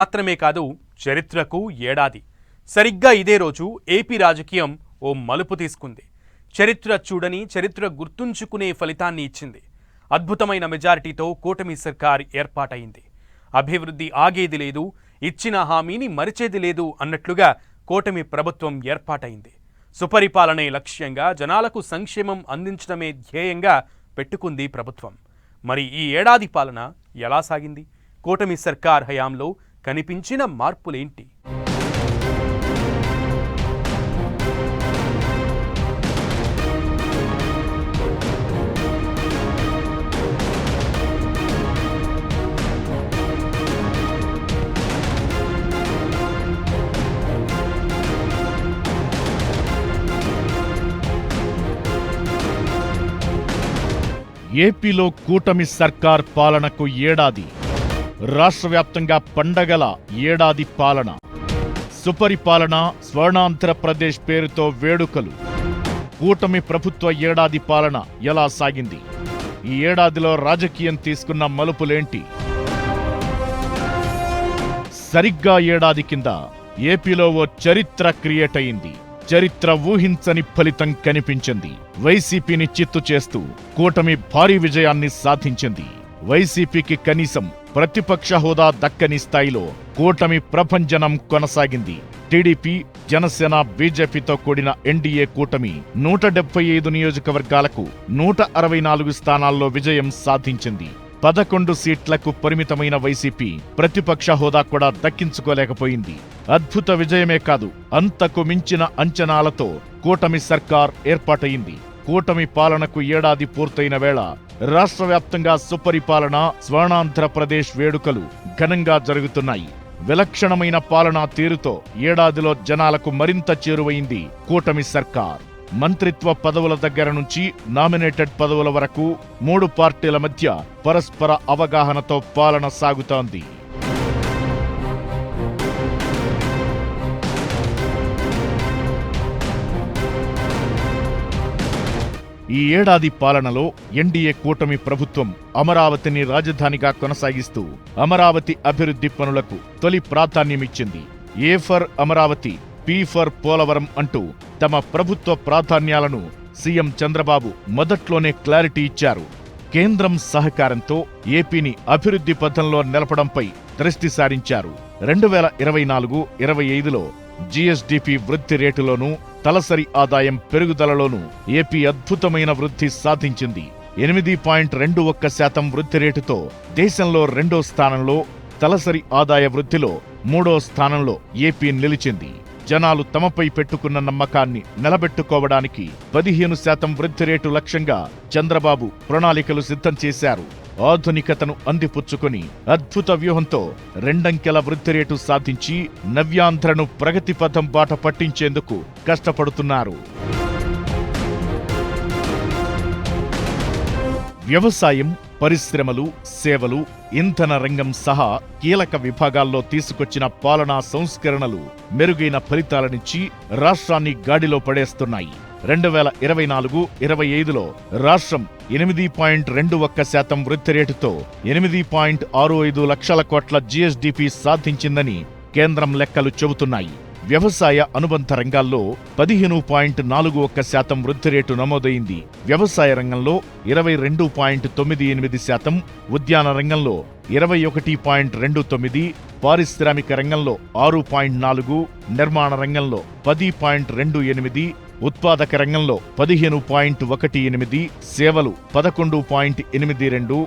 మాత్రమే కాదు, చరిత్రకు ఏడాది. సరిగ్గా ఇదే రోజు ఏపీ రాజకీయం ఓ మలుపు తీసుకుంది. చరిత్ర చూడని, చరిత్ర గుర్తుంచుకునే ఫలితాన్ని ఇచ్చింది. అద్భుతమైన మెజారిటీతో కూటమి సర్కార్ ఏర్పాటైంది. అభివృద్ధి ఆగేది లేదు, ఇచ్చిన హామీని మరిచేది లేదు అన్నట్లుగా కూటమి ప్రభుత్వం ఏర్పాటైంది. సుపరిపాలనే లక్ష్యంగా, జనాలకు సంక్షేమం అందించడమే ధ్యేయంగా పెట్టుకుంది ప్రభుత్వం. మరి ఈ ఏడాది పాలన ఎలా సాగింది? కూటమి సర్కార్ హయాంలో కనిపించిన మార్పులేంటి? ఏపీలో కూటమి సర్కార్ పాలనకు ఏడాది. రాష్ట్ర వ్యాప్తంగా పండగల ఏడాది పాలన. సుపరిపాలన, స్వర్ణాంధ్రప్రదేశ్ పేరుతో వేడుకలు. కూటమి ప్రభుత్వ ఏడాది పాలన ఎలా సాగింది? ఈ ఏడాదిలో రాజకీయం తీసుకున్న మలుపులేంటి? సరిగ్గా ఏడాది కింద ఏపీలో ఓ చరిత్ర క్రియేట్ అయింది. చరిత్ర ఊహించని ఫలితం కనిపించింది. వైసీపీని చిత్తు చేస్తూ కూటమి భారీ విజయాన్ని సాధించింది. వైసీపీకి కనీసం ప్రతిపక్ష హోదా దక్కని స్థాయిలో కూటమి ప్రభంజనం కొనసాగింది. టీడీపీ, జనసేన, బీజేపీతో కూడిన ఎన్డీఏ కూటమి 175 నియోజకవర్గాలకు 164 స్థానాల్లో విజయం సాధించింది. 11 సీట్లకు పరిమితమైన వైసీపీ ప్రతిపక్ష హోదా కూడా దక్కించుకోలేకపోయింది. అద్భుత విజయమే కాదు, అంతకు మించిన అంచనాలతో కూటమి సర్కార్ ఏర్పాటయింది. కూటమి పాలనకు ఏడాది పూర్తయిన వేళ రాష్ట్ర వ్యాప్తంగా సుపరిపాలన, స్వర్ణాంధ్రప్రదేశ్ వేడుకలు ఘనంగా జరుగుతున్నాయి. విలక్షణమైన పాలనా తీరుతో ఏడాదిలో జనాలకు మరింత చేరువైంది కూటమి సర్కార్. మంత్రిత్వ పదవుల దగ్గర నుంచి నామినేటెడ్ పదవుల వరకు 3 పార్టీల మధ్య పరస్పర అవగాహనతో పాలన సాగుతోంది. ఈ ఏడాది పాలనలో ఎన్డీఏ కూటమి ప్రభుత్వం అమరావతిని రాజధానిగా కొనసాగిస్తూ అమరావతి అభివృద్ధి పనులకు తొలి ప్రాధాన్యమిచ్చింది. A for Amaravati, P for Polavaram అంటూ తమ ప్రభుత్వ ప్రాధాన్యాలను సీఎం చంద్రబాబు మొదట్లోనే క్లారిటీ ఇచ్చారు. కేంద్రం సహకారంతో ఏపీని అభివృద్ధి పథంలో నిలపడంపై దృష్టి సారించారు. 2024-25లో జీఎస్డీపీ వృద్ధి రేటులోనూ, తలసరి ఆదాయం పెరుగుదలలోనూ ఏపీ అద్భుతమైన వృద్ధి సాధించింది. 8.21% వృద్ధి రేటుతో దేశంలో 2వ స్థానంలో, తలసరి ఆదాయ వృద్ధిలో 3వ స్థానంలో ఏపీ నిలిచింది. జనాలు తమపై పెట్టుకున్న నమ్మకాన్ని నిలబెట్టుకోవడానికి 15% వృద్ధి రేటు లక్ష్యంగా చంద్రబాబు ప్రణాళికలు సిద్ధం చేశారు. ఆధునికతను అందిపుచ్చుకొని అద్భుత వ్యూహంతో 2 అంకెల వృద్ధి రేటు సాధించి నవ్యాంధ్రను ప్రగతి పథం బాట పట్టించేందుకు కష్టపడుతున్నారు. వ్యవసాయం, పరిశ్రమలు, సేవలు, ఇంధన రంగం సహా కీలక విభాగాల్లో తీసుకొచ్చిన పాలనా సంస్కరణలు మెరుగైన ఫలితాలనిచ్చి రాష్ట్రాన్ని గాడిలో పడేస్తున్నాయి. 2024-25లో రాష్ట్రం 8.21% వృద్ధి రేటుతో 8.65 లక్షల కోట్ల జీఎస్డీపీ సాధించిందని కేంద్రం లెక్కలు చెబుతున్నాయి. వ్యవసాయ అనుబంధ రంగాల్లో 15.41% వృద్ధి రేటు నమోదైంది. వ్యవసాయ రంగంలో 22.98%, ఉద్యాన రంగంలో 21.29%, పారిశ్రామిక రంగంలో 6.4%, నిర్మాణ రంగంలో 10.28%, ఉత్పాదక రంగంలో 15.18%, సేవలు 11.82%,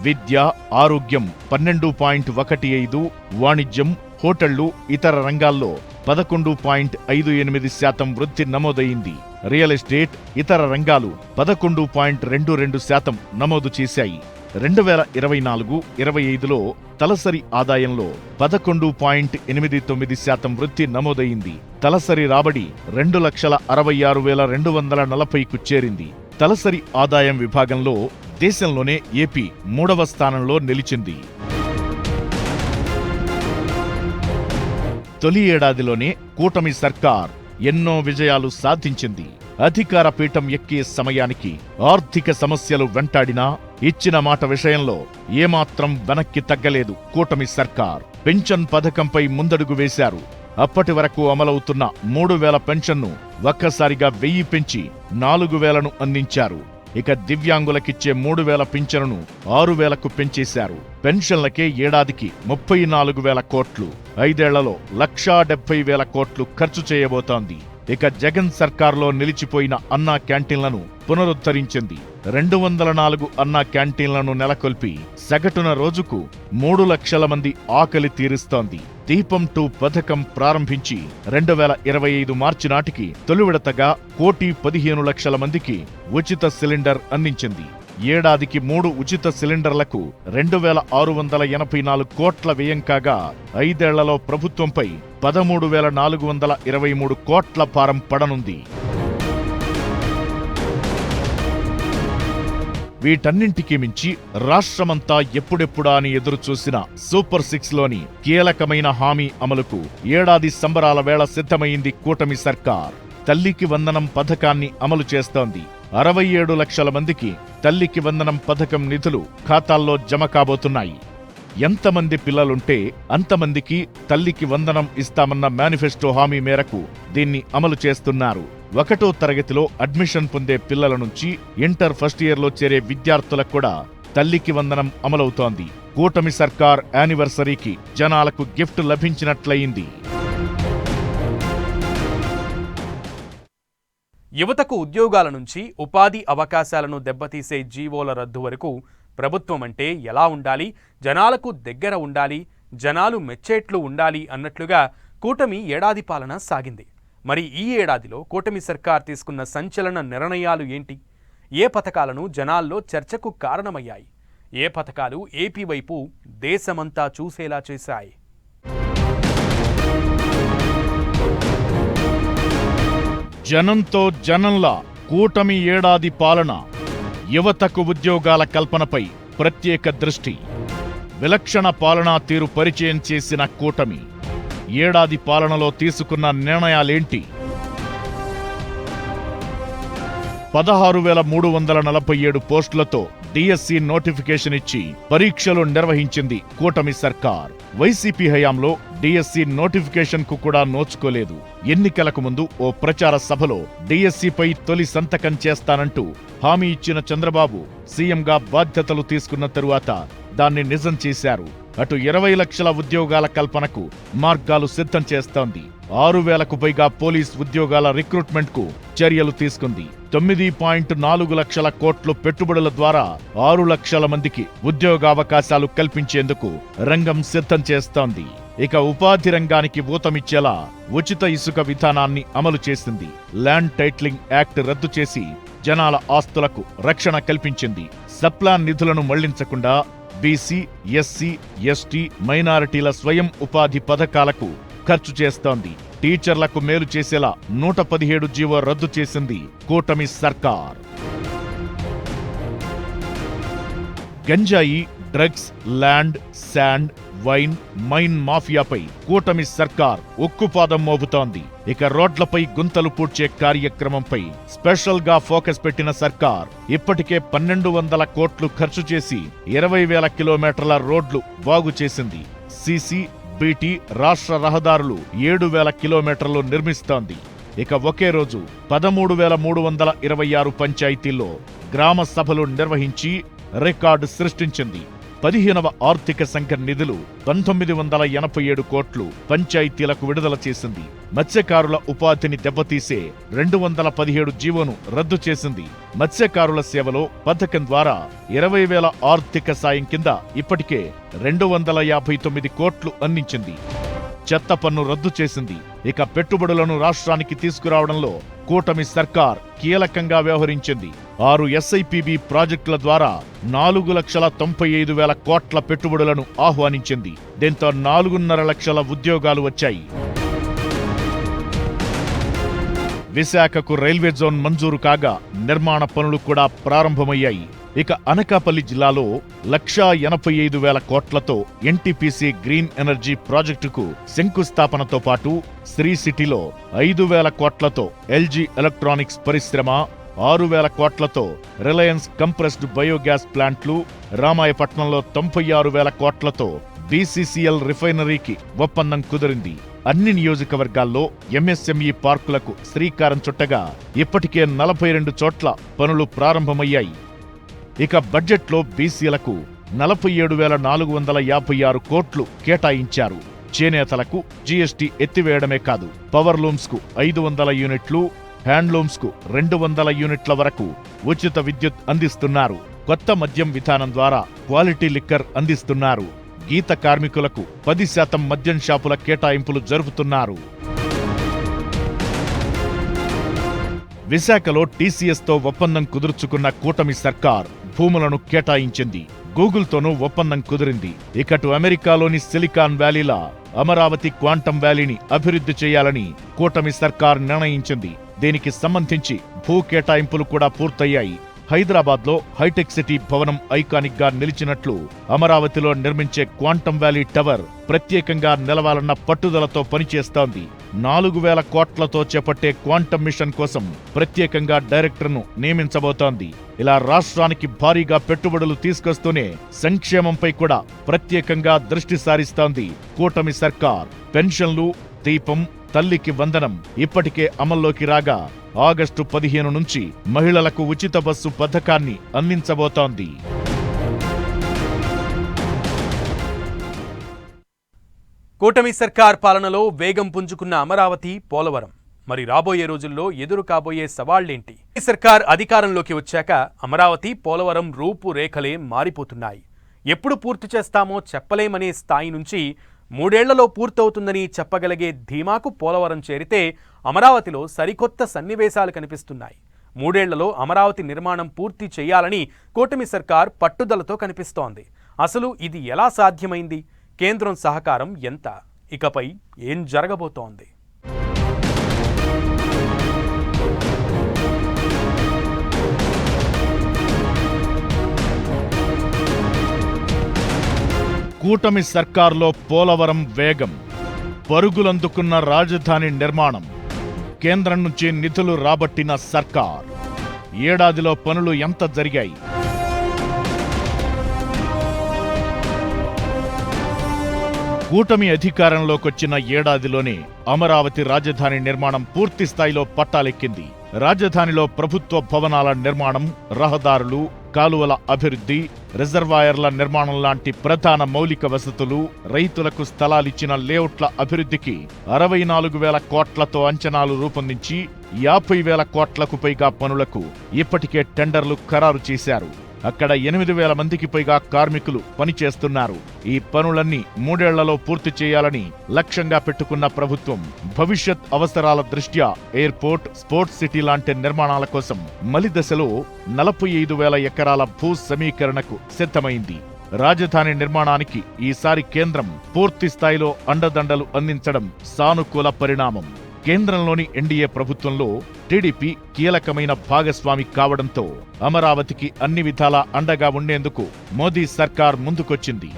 విద్య, ఆరోగ్యం 12.15%, వాణిజ్యం, హోటళ్లు, ఇతర రంగాల్లో 11.58% వృద్ధి నమోదైంది. రియల్ ఎస్టేట్, ఇతర రంగాలు 11.22% నమోదు చేశాయి. 2024-25లో తలసరి ఆదాయంలో 11.89% వృద్ధి నమోదైంది. తలసరి రాబడి 2,66,240కు చేరింది. తలసరి ఆదాయం విభాగంలో దేశంలోనే ఏపీ 3వ స్థానంలో నిలిచింది. తొలి ఏడాదిలోనే కూటమి సర్కార్ ఎన్నో విజయాలు సాధించింది. అధికార పీఠం ఎక్కే సమయానికి ఆర్థిక సమస్యలు వెంటాడినా ఇచ్చిన మాట విషయంలో ఏమాత్రం వెనక్కి తగ్గలేదు కూటమి సర్కార్. పెన్షన్ పథకంపై ముందడుగు వేశారు. అప్పటి వరకు అమలవుతున్న 3000 పెన్షన్ను ఒక్కసారిగా 1000 పెంచి 4000ను అందించారు. ఇక దివ్యాంగులకిచ్చే 3000 పింఛనును 6000కు పెంచేశారు. పెన్షన్లకే ఏడాదికి 34,000 కోట్లు, 5 ఏళ్లలో 1,70,000 కోట్లు ఖర్చు చేయబోతోంది. ఇక జగన్ సర్కార్లో నిలిచిపోయిన అన్నా క్యాంటీన్లను పునరుద్ధరించింది. 204 అన్నా క్యాంటీన్లను నెలకొల్పి సగటున రోజుకు 3 లక్షల మంది ఆకలి తీరుస్తోంది. దీపం 2 పథకం ప్రారంభించి 2025 మార్చి నాటికి తొలి విడతగా 1,15,00,000 మందికి ఉచిత సిలిండర్ అందించింది. ఏడాదికి 3 ఉచిత సిలిండర్లకు 2,684 కోట్ల వ్యయం కాగా 5 ఏళ్లలో ప్రభుత్వంపై 13,423 కోట్ల భారం పడనుంది. వీటన్నింటికీ మించి రాష్ట్రమంతా ఎప్పుడెప్పుడా అని ఎదురుచూసిన సూపర్ 6లోని కీలకమైన హామీ అమలుకు ఏడాది సంబరాల వేళ సిద్ధమైంది కూటమి సర్కార్. తల్లికి వందనం పథకాన్ని అమలు చేస్తోంది. 67 లక్షల మందికి తల్లికి వందనం పథకం నిధులు ఖాతాల్లో జమ కాబోతున్నాయి. ఎంతమంది పిల్లలుంటే అంతమందికి తల్లికి వందనం ఇస్తామన్న మేనిఫెస్టో హామీ మేరకు దీన్ని అమలు చేస్తున్నారు. 1వ తరగతిలో అడ్మిషన్ పొందే పిల్లల నుంచి ఇంటర్ ఫస్ట్ ఇయర్లో చేరే విద్యార్థులకు కూడా తల్లికి వందనం అమలవుతోంది. కూటమి సర్కార్ యానివర్సరీకి జనాలకు గిఫ్ట్ లభించినట్లయింది. యువతకు ఉద్యోగాల నుంచి ఉపాధి అవకాశాలను దెబ్బతీసే జీవోల రద్దు వరకు ప్రభుత్వం అంటే ఎలా ఉండాలి, జనాలకు దగ్గర ఉండాలి, జనాలు మెచ్చేట్లు ఉండాలి అన్నట్లుగా కూటమి ఏడాది పాలన సాగింది. మరి ఈ ఏడాదిలో కూటమి సర్కార్ తీసుకున్న సంచలన నిర్ణయాలు ఏంటి? ఏ పథకాలను జనాల్లో చర్చకు కారణమయ్యాయి? ఏ పథకాలు ఏపీ వైపు దేశమంతా చూసేలా చేశాయి? జనంతో జనంలా కూటమి ఏడాది పాలన. యువతకు ఉద్యోగాల కల్పనపై ప్రత్యేక దృష్టి. విలక్షణ పాలనా తీరు పరిచయం చేసిన కూటమి ఏడాది పాలనలో తీసుకున్న నిర్ణయాలేంటి? 16,347 పోస్టులతో డిఎస్సి నోటిఫికేషన్ ఇచ్చి పరీక్షలు నిర్వహించింది కూటమి సర్కార్. వైసీపీ హయాంలో డిఎస్సి నోటిఫికేషన్ కు కూడా నోచుకోలేదు. ఎన్నికలకు ముందు ఓ ప్రచార సభలో డిఎస్సిపై తొలి సంతకం చేస్తానంటూ హామీ ఇచ్చిన చంద్రబాబు సీఎంగా బాధ్యతలు తీసుకున్న తరువాత దాన్ని నిజం చేశారు. అటు 20 లక్షల ఉద్యోగాల కల్పనకు మార్గాలు సిద్ధం చేస్తోంది. 6,000కు పైగా పోలీస్ ఉద్యోగాల రిక్రూట్మెంట్ కు చర్యలు తీసుకుంది. 9.4 లక్షల కోట్లు పెట్టుబడుల ద్వారా 6 లక్షల మందికి ఉద్యోగావకాశాలు కల్పించేందుకు రంగం సిద్ధం చేస్తోంది. ఇక ఉపాధి రంగానికి ఊతమిచ్చేలా ఉచిత ఇసుక విధానాన్ని అమలు చేసింది. ల్యాండ్ టైటిలింగ్ యాక్ట్ రద్దు చేసి జనాల ఆస్తులకు రక్షణ కల్పించింది. సప్లాన్ నిధులను మళ్లించకుండా బీసీ, ఎస్సీ, ఎస్టీ, మైనారిటీల స్వయం ఉపాధి పథకాలకు ఖర్చు చేస్తోంది. టీచర్లకు మేలు చేసేలా 117 జీవో రద్దు చేసింది కూటమి సర్కార్. గంజాయి, drugs, land, sand, wine, mine మాఫియాపై కూటమి సర్కార్ ఉక్కుపాదం మోపుతోంది. ఇక రోడ్లపై గుంతలు పూడ్చే కార్యక్రమంపై స్పెషల్ గా ఫోకస్ పెట్టిన సర్కార్ ఇప్పటికే 1,200 కోట్లు ఖర్చు చేసి 20,000 కిలోమీటర్ల రోడ్లు బాగు చేసింది. సీసీ, బీటీ, రాష్ట్ర రహదారులు 7,000 కిలోమీటర్లు నిర్మిస్తోంది. ఇక ఒకే రోజు 13,326 పంచాయతీల్లో గ్రామ సభలు నిర్వహించి రికార్డు సృష్టించింది. 15వ ఆర్థిక సంఘ నిధులు 1987 కోట్లు పంచాయతీలకు విడుదల చేసింది. మత్స్యకారుల ఉపాధిని దెబ్బతీసే 217 జీవోను రద్దు చేసింది. మత్స్యకారుల సేవలో పథకం ద్వారా 20,000 ఆర్థిక సాయం కింద ఇప్పటికే 259 కోట్లు అందించింది. చెత్త పన్ను రద్దు చేసింది. ఇక పెట్టుబడులను రాష్ట్రానికి తీసుకురావడంలో కూటమి సర్కార్ కీలకంగా వ్యవహరించింది. 6 ఎస్ఐపిబి ప్రాజెక్టుల ద్వారా 4,95,000 కోట్ల పెట్టుబడులను ఆహ్వానించింది. దీంతో 4.5 లక్షల ఉద్యోగాలు వచ్చాయి. విశాఖకు రైల్వే జోన్ మంజూరు కాగా నిర్మాణ పనులు కూడా ప్రారంభమయ్యాయి. ఇక అనకాపల్లి జిల్లాలో 1,85,000 కోట్లతో ఎన్టీపీసీ గ్రీన్ ఎనర్జీ ప్రాజెక్టుకు శంకుస్థాపనతో పాటు శ్రీ సిటీలో 5,000 కోట్లతో ఎల్జీ ఎలక్ట్రానిక్స్ పరిశ్రమ, 6,000 కోట్లతో రిలయన్స్ కంప్రెస్డ్ బయోగ్యాస్ ప్లాంట్లు, రామాయపట్నంలో 96,000 కోట్లతో బీసీసీఎల్ రిఫైనరీకి ఒప్పందం కుదిరింది. అన్ని నియోజకవర్గాల్లో ఎంఎస్ఎంఈ పార్కులకు శ్రీకారం చుట్టగా ఇప్పటికే 42 చోట్ల పనులు ప్రారంభమయ్యాయి. ఇక బడ్జెట్లో బీసీలకు 47,456 కోట్లు కేటాయించారు. చేనేతలకు జీఎస్టీ ఎత్తివేయడమే కాదు, పవర్లూమ్స్కు 500 యూనిట్లు, హ్యాండ్లూమ్స్కు 200 యూనిట్ల వరకు ఉచిత విద్యుత్ అందిస్తున్నారు. కొత్త మద్యం విధానం ద్వారా క్వాలిటీ లిక్కర్ అందిస్తున్నారు. గీత కార్మికులకు 10% మద్యం షాపుల కేటాయింపులు జరుపుతున్నారు. విశాఖలో టీసీఎస్తో ఒప్పందం కుదుర్చుకున్న కూటమి సర్కార్ భూములను కేటాయించింది. గూగుల్తోనూ ఒప్పందం కుదిరింది. ఇకటు అమెరికాలోని సిలికాన్ వ్యాలీలా అమరావతి క్వాంటం వ్యాలీని అభివృద్ధి చేయాలని కూటమి సర్కార్ నిర్ణయించింది. దీనికి సంబంధించి భూ కేటాయింపులు కూడా పూర్తయ్యాయి. హైదరాబాద్లో హైటెక్ సిటీ భవనం ఐకానిక్ గా నిలిచినట్లు అమరావతిలో నిర్మించే క్వాంటం వ్యాలీ టవర్ ప్రత్యేకంగా నిలవాలన్న పట్టుదలతో పనిచేస్తోంది. 4,000 కోట్లతో చేపట్టే క్వాంటం మిషన్ కోసం ప్రత్యేకంగా డైరెక్టర్ను నియమించబోతోంది. ఇలా రాష్ట్రానికి భారీగా పెట్టుబడులు తీసుకొస్తూనే సంక్షేమంపై కూడా ప్రత్యేకంగా దృష్టి సారిస్తోంది కూటమి సర్కార్. పెన్షన్లు, దీపం, తల్లికి వందనం ఇప్పటికే అమల్లోకి రాగా ఆగస్టు 15 నుంచి మహిళలకు ఉచిత బస్సు పథకాన్ని అందించబోతోంది. కూటమి సర్కార్ పాలనలో వేగం పుంజుకున్న అమరావతి, పోలవరం. మరి రాబోయే రోజుల్లో ఎదురు కాబోయే సవాళ్లేంటి? ఈ సర్కార్ అధికారంలోకి వచ్చాక అమరావతి, పోలవరం రూపురేఖలే మారిపోతున్నాయి. ఎప్పుడు పూర్తి చేస్తామో చెప్పలేమనే స్థాయి నుంచి 3 ఏళ్లలో పూర్తవుతుందని చెప్పగలిగే ధీమాకు పోలవరం చేరితే అమరావతిలో సరికొత్త సన్నివేశాలు కనిపిస్తున్నాయి. 3 ఏళ్లలో అమరావతి నిర్మాణం పూర్తి చేయాలని కూటమి సర్కార్ పట్టుదలతో కనిపిస్తోంది. అసలు ఇది ఎలా సాధ్యమైంది? కేంద్రం సహకారం ఎంత? ఇకపై ఏం జరగబోతోంది? కూటమి సర్కార్లో పోలవరం వేగం, పరుగులందుకున్న రాజధాని నిర్మాణం, కేంద్రం నుంచి నిధులు రాబట్టిన సర్కార్. ఏడాదిలో పనులు ఎంత జరిగాయి? కూటమి అధికారంలోకొచ్చిన ఏడాదిలోనే అమరావతి రాజధాని నిర్మాణం పూర్తి స్థాయిలో పట్టాలెక్కింది. రాజధానిలో ప్రభుత్వ భవనాల నిర్మాణం, రహదారులు, కాలువల అభివృద్ధి, రిజర్వాయర్ల నిర్మాణం లాంటి ప్రధాన మౌలిక వసతులు, రైతులకు స్థలాలిచ్చిన లేఅవుట్ల అభివృద్ధికి 64,000 కోట్లతో అంచనాలు రూపొందించి 50,000 కోట్లకు పైగా పనులకు ఇప్పటికే టెండర్లు ఖరారు చేశారు. అక్కడ 8,000 మందికి పైగా కార్మికులు పనిచేస్తున్నారు. ఈ పనులన్నీ 3 ఏళ్లలో పూర్తి చేయాలని లక్ష్యంగా పెట్టుకున్న ప్రభుత్వం భవిష్యత్ అవసరాల దృష్ట్యా ఎయిర్పోర్ట్, స్పోర్ట్స్ సిటీ లాంటి నిర్మాణాల కోసం మలి దశలో 45,000 ఎకరాల భూ సమీకరణకు సిద్ధమైంది. రాజధాని నిర్మాణానికి ఈసారి కేంద్రం పూర్తి స్థాయిలో అండదండలు అందించడం సానుకూల పరిణామం. కేంద్రంలోని ఎన్డీఏ ప్రభుత్వంలో టీడీపీ కీలకమైన భాగస్వామి కావడంతో అమరావతికి అన్ని విధాలా అండగా ఉండేందుకు మోదీ సర్కార్ ముందుకొచ్చింది.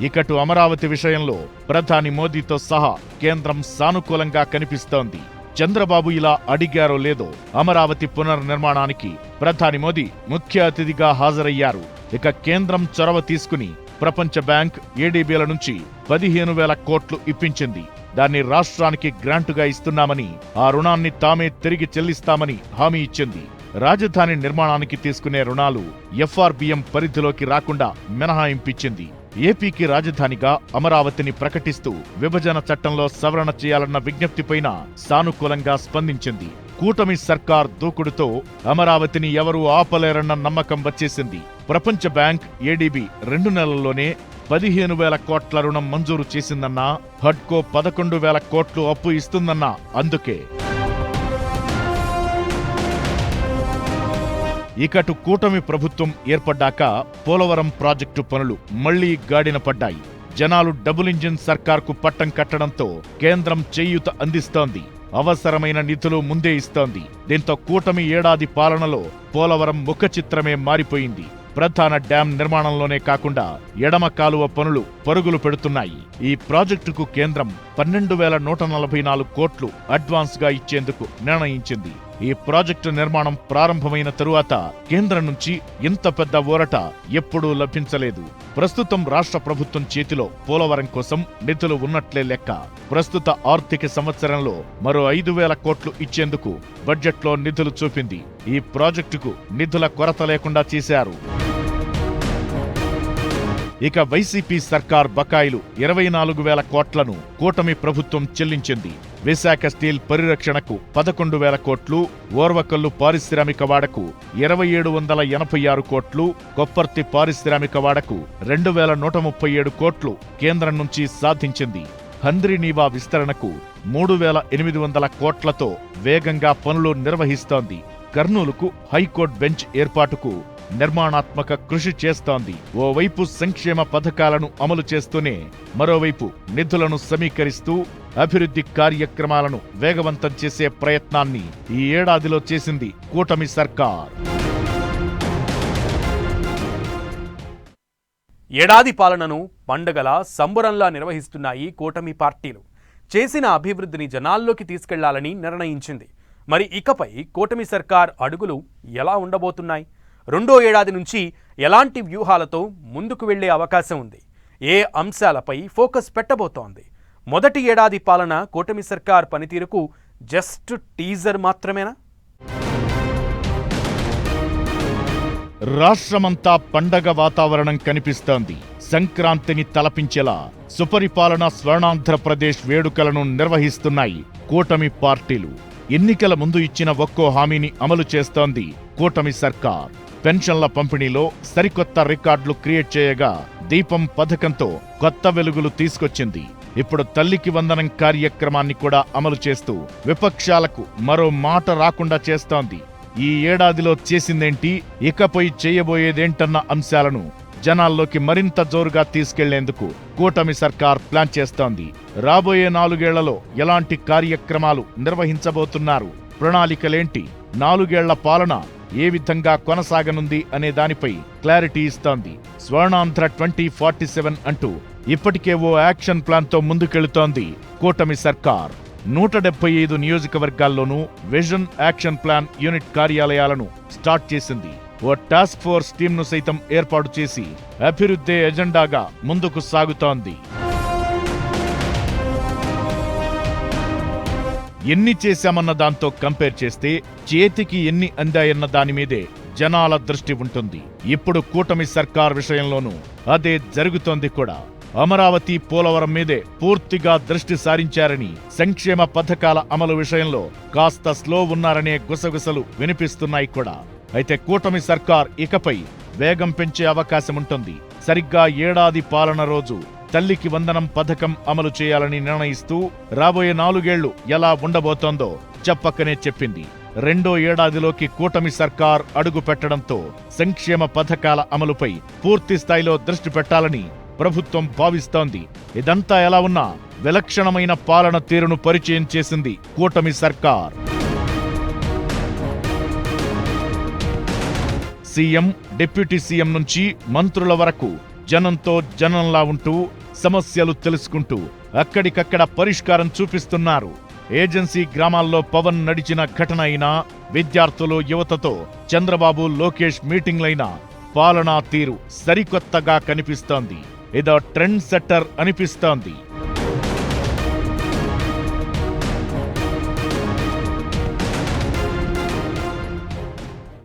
ఇకటు అమరావతి విషయంలో ప్రధాని మోదీతో సహా కేంద్రం సానుకూలంగా కనిపిస్తోంది. చంద్రబాబు ఇలా అడిగారో లేదో అమరావతి పునర్నిర్మాణానికి ప్రధాని మోదీ ముఖ్య అతిథిగా హాజరయ్యారు. ఇక కేంద్రం చొరవ తీసుకుని ప్రపంచ బ్యాంక్, ఏడీబీల నుంచి 15,000 కోట్లు ఇప్పించింది. దాన్ని రాష్ట్రానికి గ్రాంటుగా ఇస్తున్నామని, ఆ రుణాన్ని తామే తిరిగి చెల్లిస్తామని హామీ ఇచ్చింది. రాజధాని నిర్మాణానికి తీసుకునే రుణాలు ఎఫ్ఆర్బిఎం పరిధిలోకి రాకుండా మినహాయింపించింది. ఏపీకి రాజధానిగా అమరావతిని ప్రకటిస్తూ విభజన చట్టంలో సవరణ చేయాలన్న విజ్ఞప్తిపైన సానుకూలంగా స్పందించింది. కూటమి సర్కార్ దూకుడుతో అమరావతిని ఎవరూ ఆపలేరన్న నమ్మకం వచ్చేసింది. ప్రపంచ బ్యాంక్, ఏడీబీ 2 నెలల్లోనే 15,000 కోట్ల రుణం మంజూరు చేసిందన్నా, హడ్కో 11,000 కోట్లు అప్పు ఇస్తుందన్నా అందుకే. ఇకటు కూటమి ప్రభుత్వం ఏర్పడ్డాక పోలవరం ప్రాజెక్టు పనులు మళ్లీ గాడిన పడ్డాయి. జనాలు డబుల్ ఇంజిన్ సర్కార్కు పట్టం కట్టడంతో కేంద్రం చేయూత అందిస్తోంది. అవసరమైన నిధులు ముందే ఇస్తోంది. దీంతో కూటమి ఏడాది పాలనలో పోలవరం ముఖ చిత్రమే మారిపోయింది. ప్రధాన డ్యాం నిర్మాణంలోనే కాకుండా ఎడమ కాలువ పనులు పరుగులు పెడుతున్నాయి. ఈ ప్రాజెక్టుకు కేంద్రం 12,144 కోట్లు అడ్వాన్స్ గా ఇచ్చేందుకు నిర్ణయించింది. ఈ ప్రాజెక్టు నిర్మాణం ప్రారంభమైన తరువాత కేంద్రం నుంచి ఇంత పెద్ద ఊరట ఎప్పుడూ లభించలేదు. ప్రస్తుతం రాష్ట్ర ప్రభుత్వం చేతిలో పోలవరం కోసం నిధులు ఉన్నట్లే లెక్క. ప్రస్తుత ఆర్థిక సంవత్సరంలో మరో 5,000 కోట్లు ఇచ్చేందుకు బడ్జెట్లో నిధులు చూపింది. ఈ ప్రాజెక్టుకు నిధుల కొరత లేకుండా చేశారు. ఇక వైసీపీ సర్కార్ బకాయిలు 24,000 కోట్లను కూటమి ప్రభుత్వం చెల్లించింది. విశాఖ స్టీల్ పరిరక్షణకు 11,000 కోట్లు, ఓర్వకల్లు పారిశ్రామిక వాడకు 2,786 కోట్లు, కొప్పర్తి పారిశ్రామిక వాడకు 2,137 కోట్లు కేంద్రం నుంచి సాధించింది. హంద్రీనీవా విస్తరణకు 3,800 కోట్లతో వేగంగా పనులు నిర్వహిస్తోంది. కర్నూలుకు హైకోర్టు బెంచ్ ఏర్పాటుకు నిర్మాణాత్మక కృషి చేస్తోంది. ఓవైపు సంక్షేమ పథకాలను అమలు చేస్తూనే మరోవైపు నిధులను సమీకరిస్తూ అభివృద్ధి కార్యక్రమాలను వేగవంతం చేసే ప్రయత్నాన్ని ఈ ఏడాదిలో చేసింది కూటమి సర్కార్. ఏడాది పాలనను పండగలా సంబరంలా నిర్వహిస్తున్నాయి కూటమి పార్టీలు. చేసిన అభివృద్ధిని జనాల్లోకి తీసుకెళ్లాలని నిర్ణయించింది. మరి ఇకపై కూటమి సర్కార్ అడుగులు ఎలా ఉండబోతున్నాయి? రెండో ఏడాది నుంచి ఎలాంటి వ్యూహాలతో ముందుకు వెళ్లే అవకాశం ఉంది? ఏ అంశాలపై ఫోకస్ పెట్టబోతోంది? మొదటి ఏడాది పాలన కూటమి సర్కార్ పనితీరుకు జస్ట్ టీజర్ మాత్రమేనా? రాష్ట్రమంతా పండగ వాతావరణం కనిపిస్తోంది. సంక్రాంతిని తలపించేలా సుపరిపాలన స్వర్ణాంధ్రప్రదేశ్ వేడుకలను నిర్వహిస్తున్నాయి కూటమి పార్టీలు. ఎన్నికల ముందు ఇచ్చిన ఒక్కో హామీని అమలు చేస్తోంది కూటమి సర్కార్. పెన్షన్ల పంపిణీలో సరికొత్త రికార్డులు క్రియేట్ చేయగా దీపం పథకంతో కొత్త వెలుగులు తీసుకొచ్చింది. ఇప్పుడు తల్లికి వందనం కార్యక్రమాన్ని కూడా అమలు చేస్తూ విపక్షాలకు మరో మాట రాకుండా చేస్తోంది. ఈ ఏడాదిలో చేసిందేంటి, ఇకపై చేయబోయేదేంటన్న అంశాలను జనాల్లోకి మరింత జోరుగా తీసుకెళ్లేందుకు కూటమి సర్కార్ ప్లాన్ చేస్తోంది. రాబోయే 4 ఏళ్లలో ఎలాంటి కార్యక్రమాలు నిర్వహించబోతున్నారు, ప్రణాళికలేంటి, 4 ఏళ్ల పాలన ఏ విధంగా కొనసాగనుంది అనే దానిపై క్లారిటీ ఇస్తోంది. స్వర్ణాంధ్ర 2047 అంటూ ఇప్పటికే ఓ యాక్షన్ ప్లాన్తో ముందుకెళుతోంది కూటమి సర్కార్. 175 నియోజకవర్గాల్లోనూ విజన్ యాక్షన్ ప్లాన్ యూనిట్ కార్యాలయాలను స్టార్ట్ చేసింది. ఓ టాస్క్ ఫోర్స్ టీంను సైతం ఏర్పాటు చేసి అభివృద్ధి ఎజెండాగా ముందుకు సాగుతోంది. ఎన్ని చేశామన్న దాంతో కంపేర్ చేస్తే చేతికి ఎన్ని అందాయన్న దానిమీదే జనాల దృష్టి ఉంటుంది. ఇప్పుడు కూటమి సర్కార్ విషయంలోనూ అదే జరుగుతోంది కూడా. అమరావతి, పోలవరం మీదే పూర్తిగా దృష్టి సారించారని, సంక్షేమ పథకాల అమలు విషయంలో కాస్త స్లో ఉన్నారనే గుసగుసలు వినిపిస్తున్నాయి కూడా. అయితే కూటమి సర్కార్ ఇకపై వేగం పెంచే అవకాశముంటుంది. సరిగ్గా ఏడాది పాలన రోజు తల్లికి వందనం పథకం అమలు చేయాలని నిర్ణయిస్తూ రాబోయే 4 ఏళ్లు ఎలా ఉండబోతోందో చెప్పకనే చెప్పింది. రెండో ఏడాదిలోకి కూటమి సర్కార్ అడుగు పెట్టడంతో సంక్షేమ పథకాల అమలుపై పూర్తి స్థాయిలో దృష్టి పెట్టాలని ప్రభుత్వం భావిస్తోంది. ఇదంతా ఎలా ఉన్నా విలక్షణమైన పాలన తీరును పరిచయం చేసింది కూటమి సర్కార్. సీఎం, డిప్యూటీ సీఎం నుంచి మంత్రుల వరకు జనంతో జనంలా ఉంటూ సమస్యలు తెలుసుకుంటూ అక్కడికక్కడ పరిష్కారం చూపిస్తున్నారు. ఏజెన్సీ గ్రామాల్లో పవన్ నడిచిన ఘటన అయినా, విద్యార్థులు, యువతతో చంద్రబాబు, లోకేష్ మీటింగ్లైనా పాలనా తీరు సరికొత్తగా కనిపిస్తోంది. ఇదో ట్రెండ్ సెట్టర్ అనిపిస్తోంది.